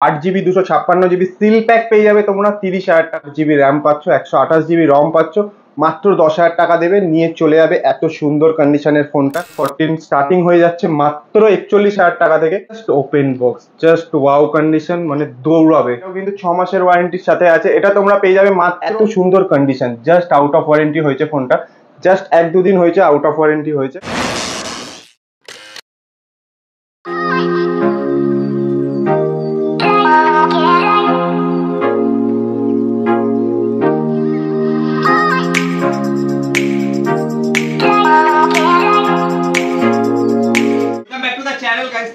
8 GB 256 GB seal pack পেয়ে যাবে তোমরা 30,000 জিবি র্যাম পাচ্ছ, 128 GB রম পাচ্ছ, মাত্র 10,000 টাকা দেবে, নিয়ে চলে যাবে এত সুন্দর কন্ডিশনের ফোনটা। 14 স্টার্টিং হয়ে যাচ্ছে মাত্র 41,000 টাকা থেকে। Just open box, just wow condition, মানে দৌড়াবে। এটাও কিন্তু 6 মাসের ওয়ারেন্টির সাথে আছে। এটা তোমরা পেয়ে যাবে মাত্র এত সুন্দর condition, just out of warranty হয়েছে ফোনটা, জাস্ট 1-2 দিন হয়েছে আউট অফ ওয়ারেন্টি হয়েছে।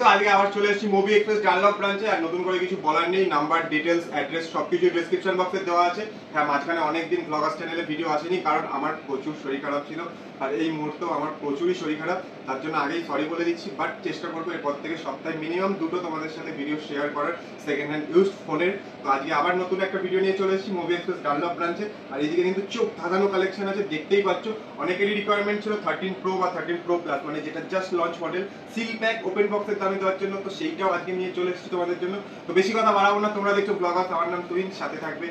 তো আজকে আবার চলে এসেছি মুভি এক্সপ্রেস ডানলপ ব্রাঞ্চে। আর নতুন করে কিছু বলার নেই, নাম্বার, ডিটেলস, অ্যাড্রেস সবকিছু ডেসক্রিপশন বক্সে দেওয়া আছে। হ্যাঁ, মাঝখানে অনেকদিন ব্লগার্স চ্যানেলে ভিডিও আসেনি কারণ আমার প্রচুর শরীর খারাপ ছিল, আর এই মুহূর্তেও আমার প্রচুরই শরীর খারাপ, তার জন্য আগেই সরি বলে দিচ্ছি। বাট চেষ্টা করবো এরপর থেকে সপ্তাহে মিনিমাম 2টো তোমাদের সাথে ভিডিও শেয়ার করার সেকেন্ড হ্যান্ড ইউজড ফোনের। তো আজকে আবার নতুন একটা ভিডিও নিয়ে চলে এসেছি মুভি এক্সপ্রেস ডানলপ ব্রাঞ্চে। আর এইদিকে কিন্তু চোখ ধাঁধানো কালেকশন আছে, দেখতেই পাচ্ছ। অনেকেরই রিকোয়ারমেন্ট ছিল 13 Pro বা 13 Pro Plus, মানে যেটা just launch model, seal pack open বক্সের দামে দেওয়ার জন্য। তো সেইটাও আজকে নিয়ে চলে এসেছি তোমাদের জন্য। তো বেশি কথা বাড়াবো না, তোমরা দেখছো ব্লগার, আমার নাম তুহিন, সাথে থাকবে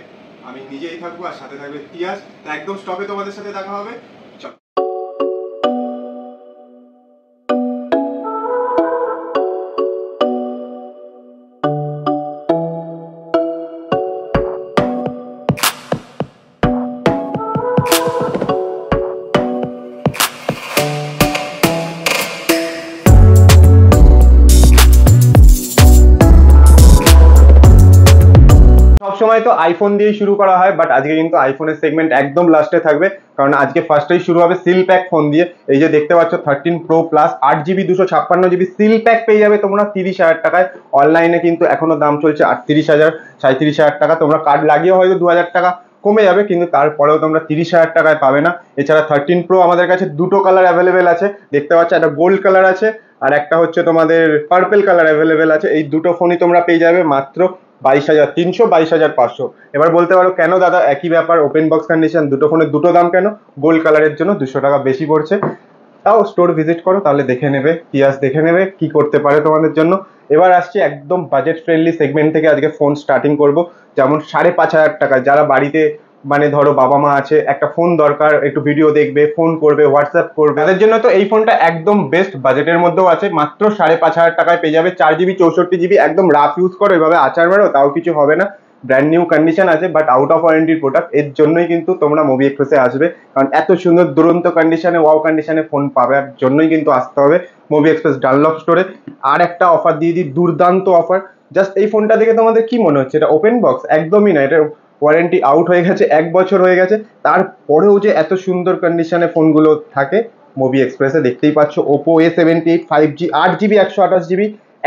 আমি নিজেই থাকবো আর সাথে থাকবে তিয়াস। তো একদম স্টপে তোমাদের সাথে দেখা হবে। সবসময় তো আইফোন দিয়েই শুরু করা হয়, বাট আজকে কিন্তু আইফোনের সেগমেন্ট একদম লাস্টে থাকবে, কারণ আজকে ফার্স্টেই শুরু হবে সিল প্যাক ফোন দিয়ে। এই যে দেখতে পাচ্ছ 13 Pro Plus 8 GB 256 GB seal pack পেয়ে যাবে তোমরা 30,000 টাকায়। অনলাইনে কিন্তু এখনো দাম চলছে 38,000 37,000 টাকা। তোমরা কার্ড লাগিয়ে হয়তো 2,000 টাকা কমে যাবে, কিন্তু তারপরেও তোমরা 30,000 টাকায় পাবে না। এছাড়া 13 Pro আমাদের কাছে দুটো কালার অ্যাভেলেবেল আছে, দেখতে পাচ্ছ, একটা গোল্ড কালার আছে আর একটা হচ্ছে তোমাদের পার্পেল কালার অ্যাভেলেবেল আছে। এই দুটো ফোনই তোমরা পেয়ে যাবে মাত্র 22,300 22,500। এবার বলতে পারো কেন দাদা একই ব্যাপার, ওপেন বক্স কন্ডিশন, দুটো ফোনের দুটো দাম কেন? গোল্ড কালারের জন্য 200 টাকা বেশি পড়ছে। তাও স্টোর ভিজিট করো, তাহলে দেখে নেবে, তিয়াস দেখে নেবে কি করতে পারে তোমাদের জন্য। এবার আসছি একদম বাজেট ফ্রেন্ডলি সেগমেন্ট থেকে আজকে ফোন স্টার্টিং করব। যেমন 5,500 টাকায় যারা বাড়িতে, মানে ধরো বাবা মা আছে, একটা ফোন দরকার, একটু ভিডিও দেখবে, ফোন করবে, হোয়াটসঅ্যাপ করবে, তাদের জন্য তো এই ফোনটা একদম বেস্ট। বাজেটের মধ্যেও আছে, মাত্র 5,500 টাকায় পেয়ে যাবে। 4 GB 64 GB, একদম রাফ ইউজ করো, এভাবে আচার মারো, তাও কিছু হবে না। ব্র্যান্ড নিউ কন্ডিশন আছে, বাট আউট অফ ওয়ারেন্টির প্রোডাক্ট। এর জন্যই কিন্তু তোমরা মুভি এক্সপ্রেসে আসবে, কারণ এত সুন্দর দুরন্ত কন্ডিশনে, ওয়াও কন্ডিশনে ফোন পাওয়ার জন্যই কিন্তু আসতে হবে মুভি এক্সপ্রেস ডানলপ স্টোরে। আর একটা অফার দিয়ে দিই, দুর্দান্ত অফার। জাস্ট এই ফোনটা দেখে তোমাদের কি মনে হচ্ছে এটা ওপেন বক্স? একদমই না, এটা ওয়ারেন্টি আউট হয়ে গেছে, 1 বছর হয়ে গেছে। তারপরেও যে এত সুন্দর কন্ডিশনে ফোনগুলো থাকে মুভি এক্সপ্রেসে, দেখতেই পাচ্ছ। Oppo A78 5G 8 GB 128 GB,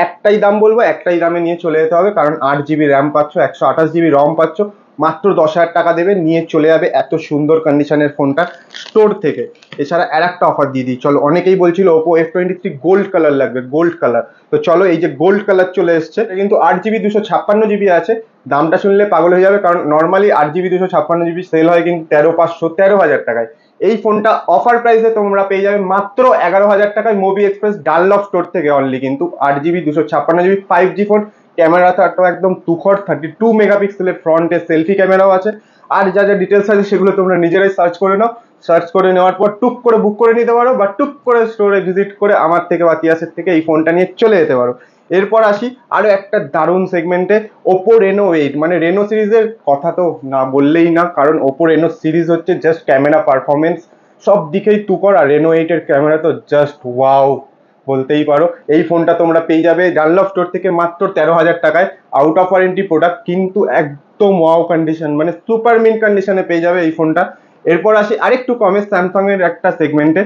একটাই দাম বলবো, একটাই দামে নিয়ে চলে যেতে হবে, কারণ 8 GB র্যাম পাচ্ছ, 128 GB রম পাচ্ছ, মাত্র 10,000 টাকা দেবে, নিয়ে চলে যাবে এত সুন্দর কন্ডিশনের ফোনটা স্টোর থেকে। এছাড়া আর একটা অফার দিয়ে দিই, চলো। অনেকেই বলছিল ওপো F23 গোল্ড কালার লাগবে, গোল্ড কালার, তো চলো এই যে গোল্ড কালার চলে এসছে। কিন্তু 8 GB 256 GB আছে। দামটা শুনলে পাগল হয়ে যাবে, কারণ নর্মালি 8 GB 256 GB সেল হয় কিন্তু 13,500 13,000 টাকায়। এই ফোনটা অফার প্রাইসে তোমরা পেয়ে যাবে মাত্র 11,000 টাকায় মুভি এক্সপ্রেস ডানলপ স্টোর থেকে অনলি। কিন্তু 8 GB 256 GB 5G phone, camera তো একদম তুখর, 32 মেগাপিক্সেলের ফ্রন্টে সেলফি ক্যামেরাও আছে। আর যা যা ডিটেলস আছে সেগুলো তোমরা নিজেরাই সার্চ করে নাও। সার্চ করে নেওয়ার পর টুক করে বুক করে নিতে পারো, বা টুক করে স্টোরে ভিজিট করে আমার থেকে বা তিয়াসের থেকে এই ফোনটা নিয়ে চলে যেতে পারো। এরপর আসি আরো একটা দারুণ সেগমেন্টে, ওপো রেনো 8। মানে রেনো সিরিজের কথা তো না বললেই না, কারণ ওপো রেনো সিরিজ হচ্ছে জাস্ট ক্যামেরা পারফরমেন্স সব দিকেই তুকর, আর রেনো 8 এর ক্যামেরা তো জাস্ট ওয়াও বলতেই পারো। এই ফোনটা তোমরা পেয়ে যাবে ডানলপ স্টোর থেকে মাত্র 13,000 টাকায়। আউট অফ ওয়ারেন্টি প্রোডাক্ট, কিন্তু একদম ওয়াও কন্ডিশন, মানে সুপার মিন কন্ডিশনে পেয়ে যাবে এই ফোনটা। এরপর আসি আরেকটু কমে স্যামসাং এর একটা সেগমেন্টে,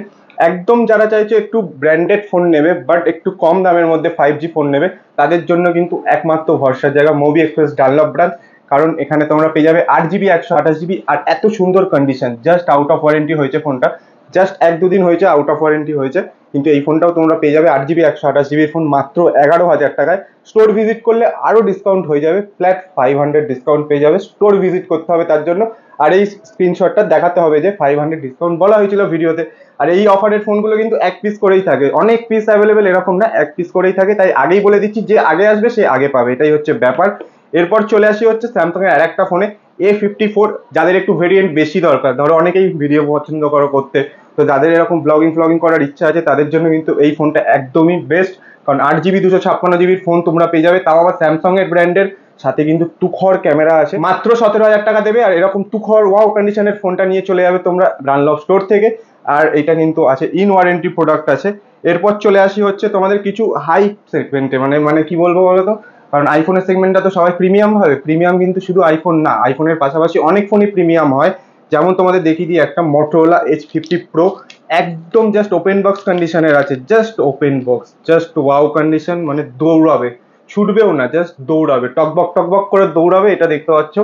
একদম যারা চাইছে একটু ব্র্যান্ডেড ফোন নেবে বাট একটু কম দামের মধ্যে 5G ফোন নেবে, তাদের জন্য কিন্তু একমাত্র ভরসার জায়গা মুভি এক্সপ্রেস ডানলপ ব্রাঞ্চ। কারণ এখানে তোমরা পেয়ে যাবে 8 GB 128 GB আর এত সুন্দর condition, just out of warranty হয়েছে ফোনটা, জাস্ট 1-2 দিন হয়েছে আউট অফ ওয়ারেন্টি হয়েছে, কিন্তু এই ফোনটাও তোমরা পেয়ে যাবে 8GB 128GB ফোন মাত্র 11,000 টাকায়। স্টোর ভিজিট করলে আরও ডিসকাউন্ট হয়ে যাবে, ফ্ল্যাট 500 ডিসকাউন্ট পেয়ে যাবে। স্টোর ভিজিট করতে হবে তার জন্য, আর এই স্ক্রিনশটটা দেখাতে হবে যে 500 ডিসকাউন্ট বলা হয়েছিল ভিডিওতে। আর এই অফারের ফোনগুলো কিন্তু এক পিস করেই থাকে, অনেক পিস অ্যাভেলেবেল এরকম না, এক পিস করেই থাকে। তাই আগেই বলে দিচ্ছি, যে আগে আসবে সে আগে পাবে, এটাই হচ্ছে ব্যাপার। এরপর চলে আসি হচ্ছে স্যামসাং এর আরেকটা ফোনে, A54। যাদের একটু ভেরিয়েন্ট বেশি দরকার, ধরো অনেকেই ভিডিও পছন্দ করো করতে, তো যাদের এরকম ব্লগিং করার ইচ্ছা আছে তাদের জন্য কিন্তু এই ফোনটা একদমই বেস্ট। কারণ 8GB 256GB ফোন তোমরা পেয়ে যাবে, তাও আবার স্যামসাং এর ব্র্যান্ডের, সাথে কিন্তু তুখর ক্যামেরা আছে। মাত্র 17,000 টাকা দেবে আর এরকম তুখর ওয়াও কন্ডিশনের ফোনটা নিয়ে চলে যাবে তোমরা ডানলপ স্টোর থেকে। আর এটা কিন্তু আছে ইন ওয়ারেন্টি প্রোডাক্ট আছে। এরপর চলে আসি হচ্ছে তোমাদের কিছু হাই সেগমেন্টে, মানে কি বলবো বলো তো, কারণ আইফোনের সেগমেন্টটা তো সবাই প্রিমিয়াম হবে, প্রিমিয়াম কিন্তু শুধু আইফোন না, আইফোনের পাশাপাশি অনেক ফোনই প্রিমিয়াম হয়। যেমন তোমাদের দেখিয়ে দিই, একটা Motorola H50 Pro, একদম জাস্ট ওপেন বক্স কন্ডিশনের আছে, just open box, just wow condition, মানে দৌড়াবে, ছুটবেও না, জাস্ট দৌড়াবে, টকবক করে দৌড়াবে। এটা দেখতে পাচ্ছ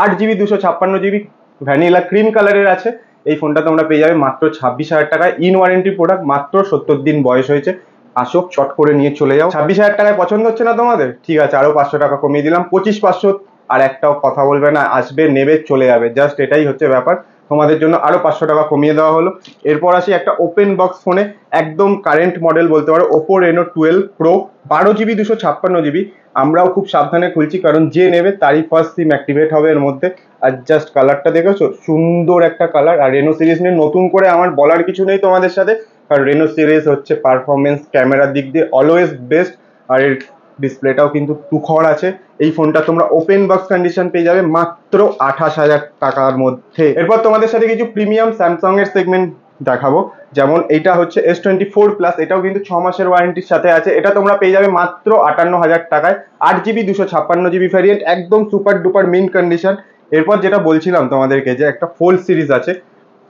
8GB 256GB ভ্যানিলা ক্রিম কালারের আছে। এই ফোনটা তোমরা পেয়ে যাবে মাত্র 26,000 টাকায়, ইন ওয়ারেন্টি প্রোডাক্ট, মাত্র 70 দিন বয়স হয়েছে। আসো চট করে নিয়ে চলে যাও। 26,000 টাকায় পছন্দ হচ্ছে না তোমাদের, ঠিক আছে আরো 500 টাকা কমিয়ে দিলাম, 25,500। আর একটাও কথা বলবে না, আসবে নেবে চলে যাবে, জাস্ট এটাই হচ্ছে ব্যাপার। তোমাদের জন্য আরো 500 টাকা কমিয়ে দেওয়া হলো। এরপর আসি একটা ওপেন বক্স ফোনে, একদম কারেন্ট মডেল বলতে পারো, Oppo Reno 12 Pro, 12GB 256GB। আমরাও খুব সাবধানে খুলছি, কারণ যে নেবে তারই ফার্স্ট সিম অ্যাক্টিভেট হবে এর মধ্যে। আর জাস্ট কালারটা দেখেছো, সুন্দর একটা কালার। আর রেনো সিরিজ নিয়ে নতুন করে আমার বলার কিছু নেই তোমাদের সাথে, কারণ রেনো সিরিজ হচ্ছে পারফরমেন্স ক্যামেরার দিক দিয়ে অলওয়েজ বেস্ট। আর এর ডিসপ্লেটাও কিন্তু তুখর আছে। এই ফোনটা তোমরা ওপেন বক্স কন্ডিশন পেয়ে যাবে মাত্র 28,000 টাকার মধ্যে। এরপর তোমাদের সাথে কিছু প্রিমিয়াম স্যামসাং এর সেগমেন্ট দেখাবো, যেমন এটা হচ্ছে S24 প্লাস, এটাও কিন্তু 6 মাসের ওয়ারেন্টির সাথে আছে। এটা তোমরা পেয়ে যাবে মাত্র 58,000 টাকায়, 8GB 256GB ভ্যারিয়েন্ট, একদম সুপার ডুপার মিন্ট কন্ডিশন। এরপর যেটা বলছিলাম তোমাদেরকে, যে একটা ফোল্ড সিরিজ আছে,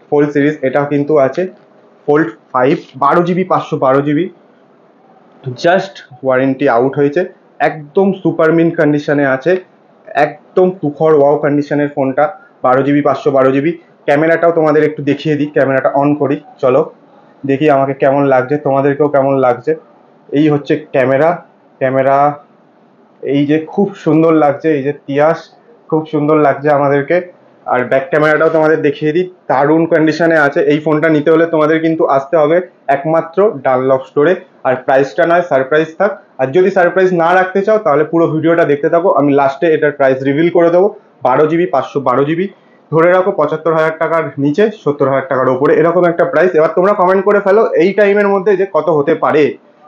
ফোল্ড সিরিজ এটাও কিন্তু আছে, fold 5, 12GB 512GB, just warranty out হয়েছে, একদম সুপার মিন্ট কন্ডিশনে আছে, একদম তুখর ওয়াও কন্ডিশনের ফোনটা, 12GB 512GB। ক্যামেরাটাও তোমাদের একটু দেখিয়ে দিই, ক্যামেরাটা অন করি, চলো দেখি আমাকে কেমন লাগছে, তোমাদেরকেও কেমন লাগছে। এই হচ্ছে ক্যামেরা, ক্যামেরা এই যে খুব সুন্দর লাগছে, এই যে তিয়াস, খুব সুন্দর লাগছে আমাদেরকে। আর ব্যাক ক্যামেরাটাও তোমাদের দেখিয়ে দিই, দারুণ কন্ডিশনে আছে। এই ফোনটা নিতে হলে তোমাদের কিন্তু আসতে হবে একমাত্র ডানলপ স্টোরে, আর প্রাইসটা নয় সারপ্রাইজ থাক। আর যদি সারপ্রাইজ না রাখতে চাও তাহলে পুরো ভিডিওটা দেখতে থাকো, আমি লাস্টে এটার প্রাইস রিভিল করে দেবো। 12GB 512GB, ধরে রাখো 75,000 টাকার নিচে, 70,000 টাকার ওপরে, এরকম একটা প্রাইস। এবার তোমরা কমেন্ট করে ফেলো এই টাইমের মধ্যে যে কত হতে পারে,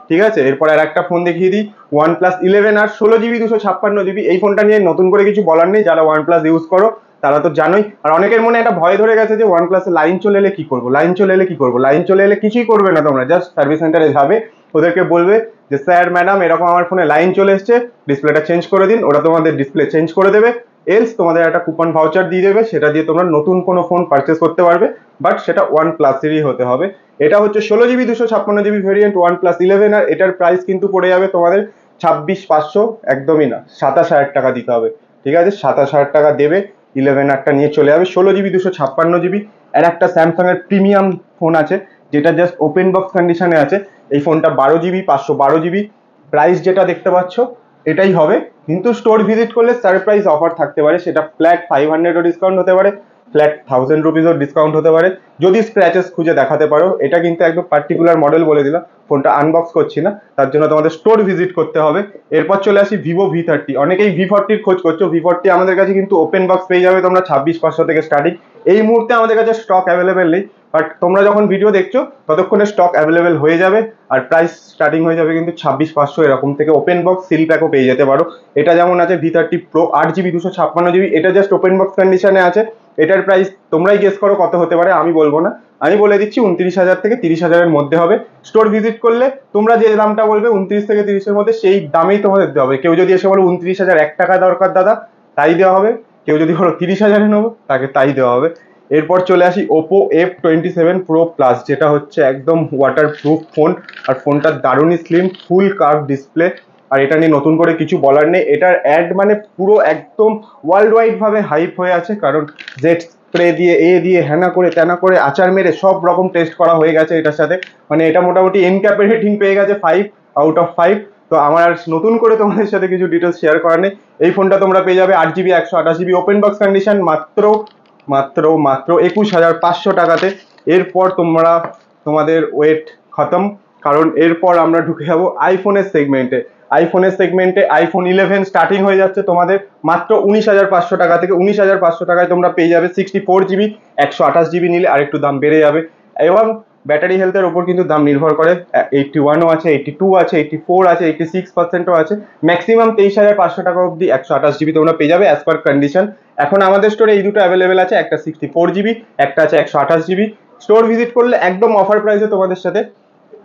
ঠিক আছে। এরপর আর একটা ফোন দেখিয়ে দিই, OnePlus 11 আর 16GB 256GB। এই ফোনটা নিয়ে নতুন করে কিছু বলার নেই, যারা OnePlus ইউজ করো তারা তো জানোই। আর অনেকের মনে একটা ভয় ধরে গেছে যে OnePlus এ লাইন চলে এলে কি করবো, লাইন চলে এলে কি করবো। লাইন চলে এলে কিছুই করবে না, তোমরা জাস্ট সার্ভিস সেন্টারে যাবে, ওদেরকে বলবে যে স্যার ম্যাডাম এরকম আমার ফোনে লাইন চলে এসছে, ডিসপ্লেটা চেঞ্জ করে দিন, ওরা তোমাদের ডিসপ্লে চেঞ্জ করে দেবে। এলস তোমাদের একটা কুপন ভাউচার দিয়ে দেবে, সেটা দিয়ে তোমরা নতুন কোনো ফোন পারচেস করতে পারবে, বাট সেটা OnePlus এরই হতে হবে। এটা হচ্ছে 16GB 256GB ভেরিয়েন্ট OnePlus 11, আর এটার প্রাইস কিন্তু পড়ে যাবে তোমাদের 26,500, একদমই না, 27,000 টাকা দিতে হবে, ঠিক আছে। 27,000 টাকা দেবে, 11 আরটা নিয়ে চলে যাবে। 16GB 256GB। আর একটা স্যামসাং এর প্রিমিয়াম ফোন আছে, যেটা জাস্ট ওপেন বক্স কন্ডিশনে আছে। এই ফোনটা 12GB 512GB, প্রাইস যেটা দেখতে পাচ্ছ এটাই হবে, কিন্তু স্টোর ভিজিট করলে সারপ্রাইজ অফার থাকতে পারে, সেটা ফ্ল্যাট 500 ডিসকাউন্ট হতে পারে, ফ্ল্যাট 1000 রুপিসও ডিসকাউন্ট হতে পারে, যদি স্ক্র্যাচেস খুঁজে দেখাতে পারো। এটা কিন্তু একদম পার্টিকুলার মডেল বলে দিলাম, ফোনটা আনবক্স করছি না, তার জন্য তোমাদের স্টোর ভিজিট করতে হবে। এরপর চলে আসি Vivo V30। অনেকেই V40 খোঁজ করছো, V40 আমাদের কাছে কিন্তু ওপেন বক্স পেয়ে যাবে তোমরা 26,500 থেকে স্টার্টিং। এই মুহূর্তে আমাদের কাছে স্টক অ্যাভেলেবেল নেই, বাট তোমরা যখন ভিডিও দেখছো ততক্ষণে স্টক অ্যাভেলেবেল হয়ে যাবে, আর প্রাইস স্টার্টিং হয়ে যাবে কিন্তু 26,500 এরকম থেকে। ওপেন বক্স সিল প্যাকও পেয়ে যেতে পারো। এটা যেমন আছে V30 Pro 8GB 256GB, এটা জাস্ট ওপেন বক্স কন্ডিশনে আছে। এটার প্রাইস তোমরাই গেস করো কত হতে পারে, আমি বলবো না, আমি বলে দিচ্ছি 29,000 থেকে 30,000 এর মধ্যে হবে। স্টোর ভিজিট করলে তোমরা যে দামটা বলবে 29 থেকে 30-এর মধ্যে, সেই দামেই তোমাদের দেওয়া হবে। কেউ যদি এসে বলো 29,001 টাকা দরকার দাদা, তাই দেওয়া হবে। কেউ যদি বলো 30,000 নেবো, তাকে তাই দেওয়া হবে। এরপর চলে আসি Oppo F27 Pro Plus, যেটা হচ্ছে একদম ওয়াটার প্রুফ ফোন, আর ফোনটা দারুণই স্লিম, ফুল কার্ভ ডিসপ্লে। আর এটা নিয়ে নতুন করে কিছু বলার নেই, এটার অ্যাড মানে পুরো একদম ওয়ার্ল্ড ওয়াইড ভাবে হাইপ হয়ে আছে, কারণ স্প্রে দিয়ে দিয়ে হ্যানা করে ত্যানা করে আচার মেরে সব রকম টেস্ট করা হয়ে গেছে এটার সাথে। মানে এটা মোটামুটি এনক্যাপের রেটিং পেয়ে গেছে 5/5। তো আমার আর নতুন করে তোমাদের সাথে কিছু ডিটেলস শেয়ার করার নেই। এই ফোনটা তোমরা পেয়ে যাবে 8GB 128GB open box condition মাত্র মাত্র মাত্র 21,500 টাকাতে। এরপর তোমাদের ওয়েট খতম, কারণ এরপর আমরা ঢুকে যাবো আইফোনের সেগমেন্টে। আইফোন 11 স্টার্টিং হয়ে যাচ্ছে তোমাদের মাত্র 19,500 টাকা থেকে। 19,500 টাকায় তোমরা পেয়ে যাবে 64GB 128GB নিলে আরেকটু দাম বেড়ে যাবে। এবং ব্যাটারি হেলথের ওপর কিন্তু দাম নির্ভর করে। 81ও আছে, 82 আছে, 84 আছে, 86%ও আছে। ম্যাক্সিমাম 23,500 টাকা অবধি 128GB তোমরা পেয়ে যাবে অ্যাজ পার কন্ডিশন। এখন আমাদের স্টোরে এই দুটো অ্যাভেলেবেল আছে, একটা 64GB, একটা আছে 128GB। স্টোর ভিজিট করলে একদম অফার প্রাইসে তোমাদের সাথে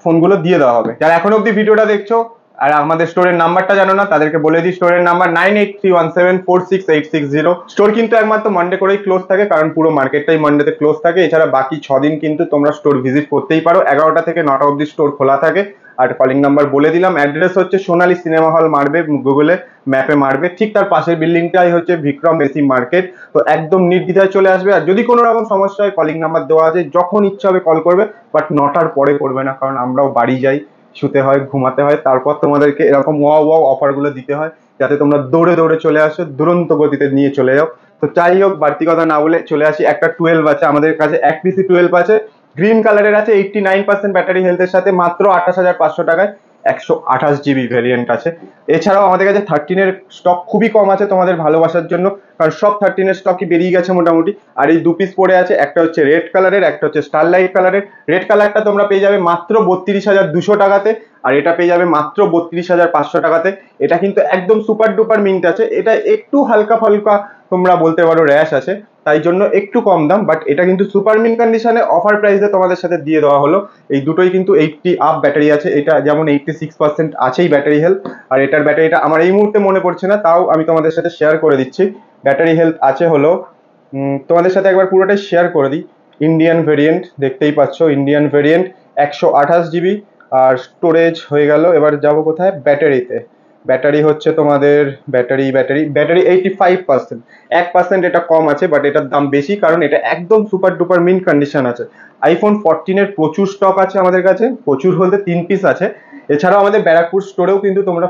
ফোনগুলো দিয়ে দেওয়া হবে। যারা এখন অবধি ভিডিওটা দেখছো আর আমাদের স্টোরের নাম্বারটা জানো না, তাদেরকে বলে দিই স্টোরের নাম্বার 9831746860। স্টোর কিন্তু একমাত্র মানডে করেই ক্লোজ থাকে, কারণ পুরো মার্কেটটাই মানডেতে ক্লোজ থাকে। এছাড়া বাকি 6 দিন কিন্তু তোমরা স্টোর ভিজিট করতেই পারো। 11টা থেকে 9টা অবধি স্টোর খোলা থাকে। আর কলিং নাম্বার বলে দিলাম, অ্যাড্রেস হচ্ছে সোনালী সিনেমা হল, মারবে গুগলে ম্যাপে মারবে, ঠিক তার পাশের বিল্ডিংটাই হচ্ছে বিক্রম এসি মার্কেট। তো একদম নির্দ্বিধায় চলে আসবে। আর যদি কোনো রকম সমস্যা হয় কলিং নাম্বার দেওয়া আছে, যখন ইচ্ছা হবে কল করবে, বাট 9টার পরে করবে না, কারণ আমরাও বাড়ি যাই, শুতে হয়, ঘুমাতে হয়, তারপর তোমাদেরকে এরকম ওয়াও অফারগুলো দিতে হয় যাতে তোমরা দৌড়ে দৌড়ে চলে আসো, দুরন্ত গতিতে নিয়ে চলে যাও। তো যাই হোক, বাড়তি কথা না বলে চলে আসি। একটা 12 আছে আমাদের কাছে, এক পিসি 12 আছে, গ্রিন কালারের আছে, 89% ব্যাটারি হেলথের সাথে, মাত্র 28,500 টাকায় 128GB ভ্যারিয়েন্ট আছে। এছাড়াও আমাদের কাছে 13-এর স্টক খুবই কম আছে তোমাদের ভালোবাসার জন্য, কারণ সব 13-এর স্টকই বেরিয়ে গেছে মোটামুটি। আর এই 2 পিস পড়ে আছে, একটা হচ্ছে রেড কালারের, একটা হচ্ছে স্টারলাইট কালারের। রেড কালারটা তোমরা পেয়ে যাবে মাত্র 32,200 টাকাতে, আর এটা পেয়ে যাবে মাত্র 32,500 টাকাতে। এটা কিন্তু একদম সুপার ডুপার মিন্ট আছে। এটা একটু হালকা ফালকা তোমরা বলতে পারো র্যাশ আছে, তাই জন্য একটু কম দাম, বাট এটা কিন্তু সুপার মিন্ট কন্ডিশনে অফার প্রাইসে তোমাদের সাথে দিয়ে দেওয়া হলো। এই দুটোই কিন্তু 80 আপ ব্যাটারি আছে। এটা যেমন 86% আছেই ব্যাটারি হেলথ, আর এটার ব্যাটারিটা আমার এই মুহূর্তে মনে পড়ছে না, তাও আমি তোমাদের সাথে শেয়ার করে দিচ্ছি। ব্যাটারি হেলথ আছে হলো, তোমাদের সাথে একবার পুরোটাই শেয়ার করে দিই। ইন্ডিয়ান ভেরিয়েন্ট দেখতেই পাচ্ছ, ইন্ডিয়ান ভেরিয়েন্ট 128GB। আর স্টোরেজ হয়ে গেল। এবার যাবো কোথায়, ব্যাটারিতে। ব্যাটারি হচ্ছে তোমাদের ব্যাটারি 85%। 1% এটা কম আছে, বাট এটার দাম বেশি, কারণ এটা একদম সুপার ডুপার মিন্ট কন্ডিশন আছে। আইফোন 14-এর প্রচুর স্টক আছে আমাদের কাছে, প্রচুর বলতে 3 পিস আছে। এছাড়াও আমাদের ব্যারাকপুর স্টোরেও কিন্তু তোমরা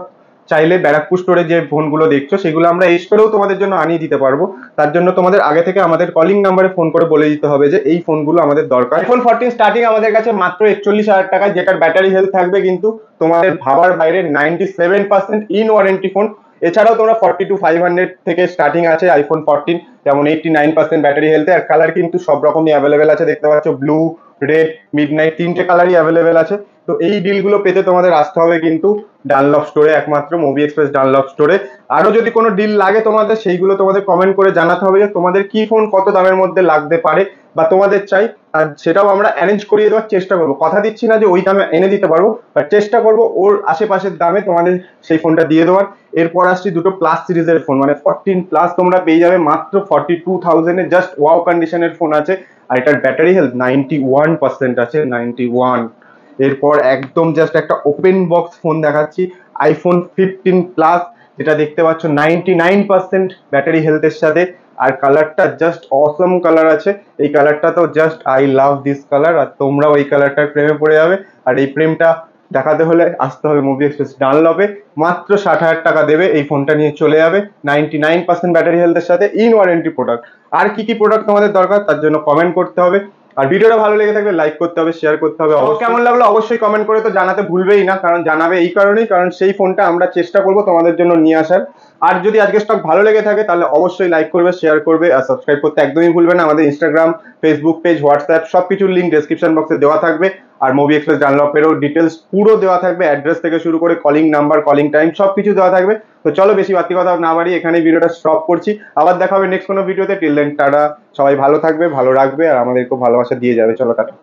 চাইলে ব্যারাকপুর স্টোরে যে ফোনগুলো দেখছো সেগুলো আমরা এই স্টোরেও তোমাদের জন্য আনিয়ে দিতে পারবো। তার জন্য তোমাদের আগে থেকে আমাদের কলিং নাম্বারে ফোন করে বলে দিতে হবে যে এই ফোনগুলো আমাদের দরকার। আইফোন 14 স্টার্টিং আমাদের কাছে মাত্র 41,000 টাকায়, যেটার ব্যাটারি হেলথ থাকবে কিন্তু তোমাদের ভাবার বাইরে 97% ইন ওয়ারেন্টি ফোন। এছাড়াও তোমরা 42,500 থেকে স্টার্টিং আছে আইফোন 14, যেমন 89% ব্যাটারি হেলথে। আর কালার কিন্তু সব রকমই অ্যাভেলেবেল আছে, দেখতে পাচ্ছ ব্লু, রেড, মিডনাইট, 3টে কালারই অ্যাভেলেবেল আছে। তো এই ডিলগুলো পেতে তোমাদের আসতে হবে কিন্তু ডানলপ স্টোরে, একমাত্র মুভি এক্সপ্রেস ডানলপ স্টোরে। আরো যদি কোনো ডিল লাগে তোমাদের, সেইগুলো তোমাদের কমেন্ট করে জানাতে হবে যে তোমাদের কি ফোন কত দামের মধ্যে লাগতে পারে বা তোমাদের চাই, আর সেটাও আমরা অ্যারেঞ্জ করিয়ে দেওয়ার চেষ্টা করবো। কথা দিচ্ছি না যে ওই দামে এনে দিতে পারবো, বাট চেষ্টা করবো ওর আশেপাশের দামে তোমাদের সেই ফোনটা দিয়ে দেওয়ার। এরপর আসছি দুটো প্লাস সিরিজের ফোন, মানে 14 প্লাস তোমরা পেয়ে যাবে মাত্র 42,000-এ। জাস্ট ওয়াও কন্ডিশনের ফোন আছে, আর এটার ব্যাটারি হেলথ 91% আছে, 91। এরপর একদম জাস্ট একটা ওপেন বক্স ফোন দেখাচ্ছি, আইফোন 15 প্লাস, যেটা দেখতে পাচ্ছ 99% ব্যাটারি হেলথের সাথে। আর কালারটা জাস্ট অসম কালার আছে। এই কালারটা তো just I love this colour, আর তোমরাও এই কালারটার প্রেমে পড়ে যাবে। আর এই প্রেমটা দেখাতে হলে আসতে হবে মুভি এক্সপ্রেস ডানলপে। মাত্র 60,000 টাকা দেবে, এই ফোনটা নিয়ে চলে যাবে 99% ব্যাটারি হেলথের সাথে, ইন ওয়ারেন্টি প্রোডাক্ট। আর কি কি প্রোডাক্ট তোমাদের দরকার তার জন্য কমেন্ট করতে হবে। আর ভিডিওটা ভালো লেগে থাকলে লাইক করতে হবে, শেয়ার করতে হবে। কেমন লাগলো অবশ্যই কমেন্ট করে তো জানাতে ভুলবেই না, কারণ জানাবে এই কারণেই, কারণ সেই ফোনটা আমরা চেষ্টা করবো তোমাদের জন্য নিয়ে আসার। আর যদি আজকে স্টক ভালো লেগে থাকে তাহলে অবশ্যই লাইক করবে, শেয়ার করবে, আর সাবস্ক্রাইব করতে একদমই ভুলবে না। আমাদের ইনস্টাগ্রাম, ফেসবুক পেজ, হোয়াটসঅ্যাপ সবকিছুর লিঙ্ক ডেসক্রিপশন বক্সে দেওয়া থাকবে। আর মুভি এক্সপ্রেস ডানলপেরও ডিটেলস পুরো দেওয়া থাকবে, অ্যাড্রেস থেকে শুরু করে কলিং নাম্বার, কলিং টাইম সবকিছু দেওয়া থাকবে। তো চলো বেশি বাড়তি কথা না বাড়িয়ে এখানেই ভিডিওটা স্টপ করছি। আবার দেখা হবে নেক্সট কোনো ভিডিওতে। টিল দেন টাটা, সবাই ভালো থাকবে, ভালো রাখবে, আর আমাদেরকে ভালোবাসা দিয়ে যাবে। চলো টাটা।